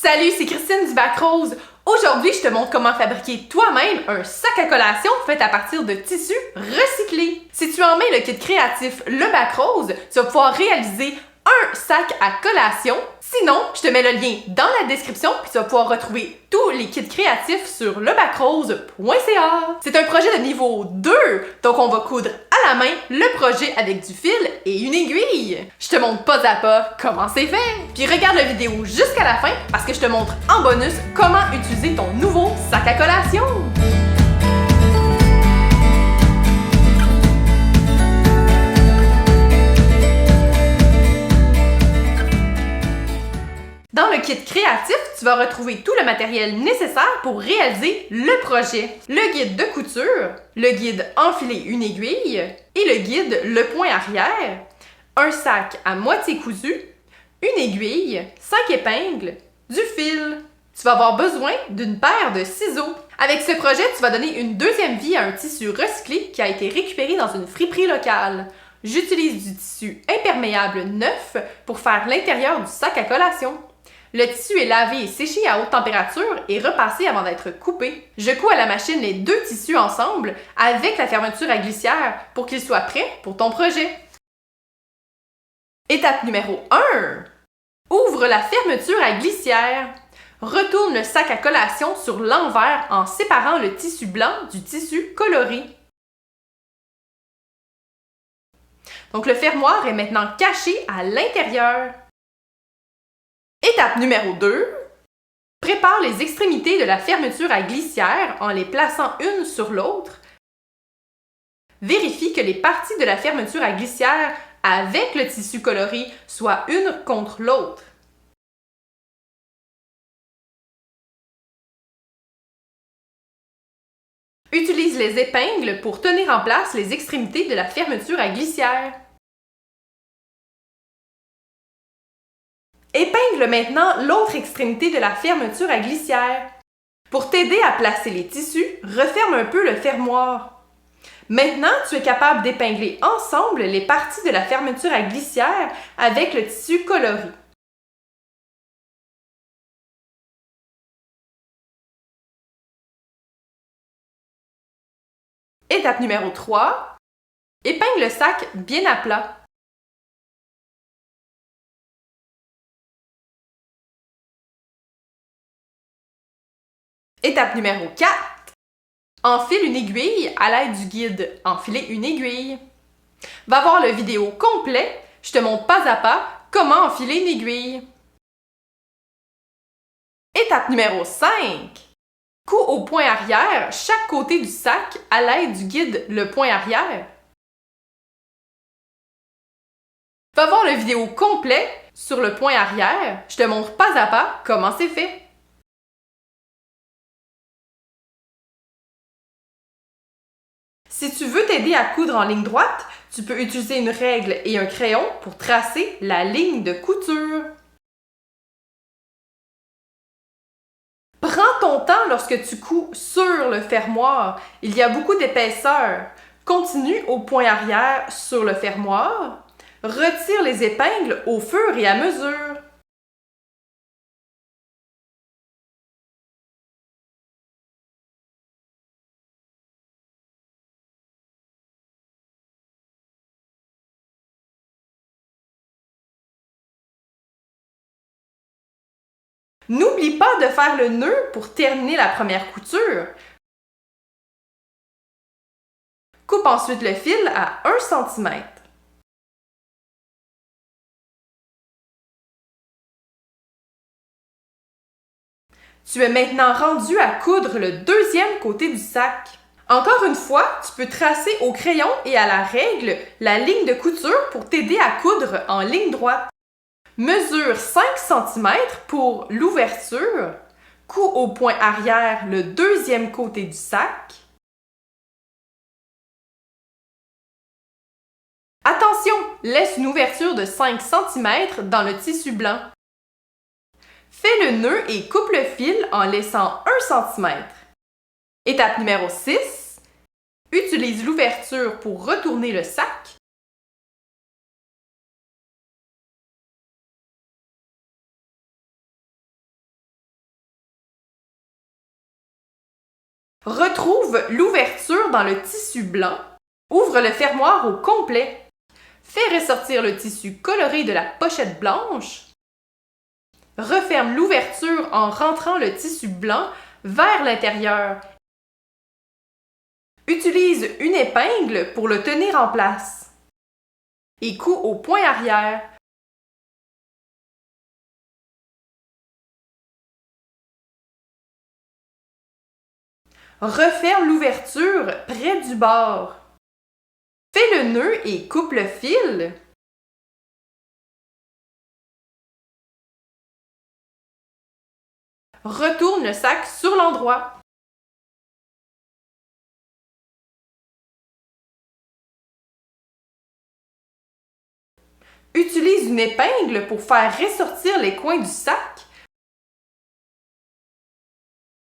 Salut, c'est Christine du Bac Rose. Aujourd'hui, je te montre comment fabriquer toi-même un sac à collation fait à partir de tissus recyclés. Si tu en mets le kit créatif Le Bac Rose, tu vas pouvoir réaliser un sac à collation. Sinon, je te mets le lien dans la description puis tu vas pouvoir retrouver tous les kits créatifs sur lebacrose.ca. C'est un projet de niveau 2, donc on va coudre à la main le projet avec du fil et une aiguille. Je te montre pas à pas comment c'est fait. Puis regarde la vidéo jusqu'à la fin parce que je te montre en bonus comment utiliser ton nouveau sac à collation. Dans le kit créatif, tu vas retrouver tout le matériel nécessaire pour réaliser le projet. Le guide de couture, le guide enfiler une aiguille et le guide le point arrière, un sac à moitié cousu, une aiguille, 5 épingles, du fil. Tu vas avoir besoin d'une paire de ciseaux. Avec ce projet, tu vas donner une deuxième vie à un tissu recyclé qui a été récupéré dans une friperie locale. J'utilise du tissu imperméable neuf pour faire l'intérieur du sac à collation. Le tissu est lavé et séché à haute température et repassé avant d'être coupé. Je couds à la machine les deux tissus ensemble avec la fermeture à glissière pour qu'ils soient prêts pour ton projet. Étape numéro 1. Ouvre la fermeture à glissière. Retourne le sac à collation sur l'envers en séparant le tissu blanc du tissu coloré. Donc le fermoir est maintenant caché à l'intérieur. Étape numéro 2. Prépare les extrémités de la fermeture à glissière en les plaçant une sur l'autre. Vérifie que les parties de la fermeture à glissière avec le tissu coloré soient une contre l'autre. Utilise les épingles pour tenir en place les extrémités de la fermeture à glissière. Épingle maintenant l'autre extrémité de la fermeture à glissière. Pour t'aider à placer les tissus, referme un peu le fermoir. Maintenant, tu es capable d'épingler ensemble les parties de la fermeture à glissière avec le tissu coloré. Étape numéro 3. Épingle le sac bien à plat. Étape numéro 4. Enfile une aiguille à l'aide du guide Enfiler une aiguille. Va voir le vidéo complet, je te montre pas à pas comment enfiler une aiguille. Étape numéro 5. Couds au point arrière chaque côté du sac à l'aide du guide le point arrière. Va voir le vidéo complet sur le point arrière, je te montre pas à pas comment c'est fait. Si tu veux t'aider à coudre en ligne droite, tu peux utiliser une règle et un crayon pour tracer la ligne de couture. Prends ton temps lorsque tu couds sur le fermoir. Il y a beaucoup d'épaisseur. Continue au point arrière sur le fermoir. Retire les épingles au fur et à mesure. N'oublie pas de faire le nœud pour terminer la première couture. Coupe ensuite le fil à 1 cm. Tu es maintenant rendu à coudre le deuxième côté du sac. Encore une fois, tu peux tracer au crayon et à la règle la ligne de couture pour t'aider à coudre en ligne droite. Mesure 5 cm pour l'ouverture, couds au point arrière le deuxième côté du sac. Attention, laisse une ouverture de 5 cm dans le tissu blanc. Fais le nœud et coupe le fil en laissant 1 cm. Étape numéro 6. Utilise l'ouverture pour retourner le sac. Retrouve l'ouverture dans le tissu blanc. Ouvre le fermoir au complet. Fais ressortir le tissu coloré de la pochette blanche. Referme l'ouverture en rentrant le tissu blanc vers l'intérieur. Utilise une épingle pour le tenir en place. Et couds au point arrière. Referme l'ouverture près du bord. Fais le nœud et coupe le fil. Retourne le sac sur l'endroit. Utilise une épingle pour faire ressortir les coins du sac.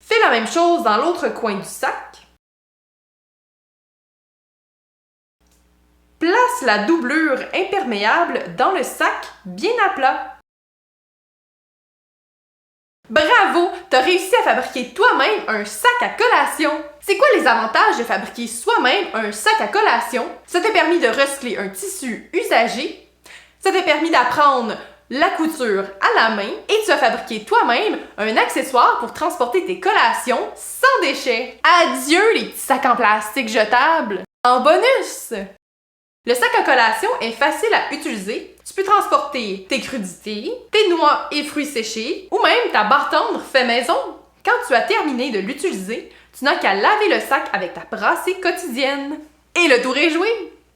Fais la même chose dans l'autre coin du sac. Place la doublure imperméable dans le sac bien à plat. Bravo! T'as réussi à fabriquer toi-même un sac à collation! C'est quoi les avantages de fabriquer soi-même un sac à collation? Ça t'a permis de recycler un tissu usagé, ça t'a permis d'apprendre la couture à la main et tu as fabriqué toi-même un accessoire pour transporter tes collations sans déchets. Adieu les petits sacs en plastique jetables! En bonus! Le sac à collation est facile à utiliser. Tu peux transporter tes crudités, tes noix et fruits séchés ou même ta barre tendre fait maison. Quand tu as terminé de l'utiliser, tu n'as qu'à laver le sac avec ta brassée quotidienne. Et le tour est joué!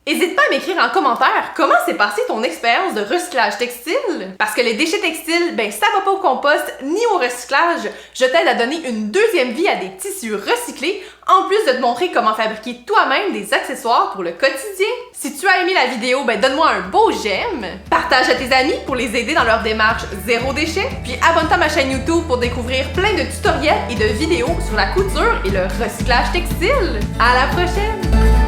N'hésite pas à m'écrire en commentaire comment s'est passée ton expérience de recyclage textile. Parce que les déchets textiles, ça va pas au compost ni au recyclage. Je t'aide à donner une deuxième vie à des tissus recyclés, en plus de te montrer comment fabriquer toi-même des accessoires pour le quotidien. Si tu as aimé la vidéo, donne-moi un beau j'aime. Partage à tes amis pour les aider dans leur démarche zéro déchet. Puis abonne-toi à ma chaîne YouTube pour découvrir plein de tutoriels et de vidéos sur la couture et le recyclage textile. À la prochaine!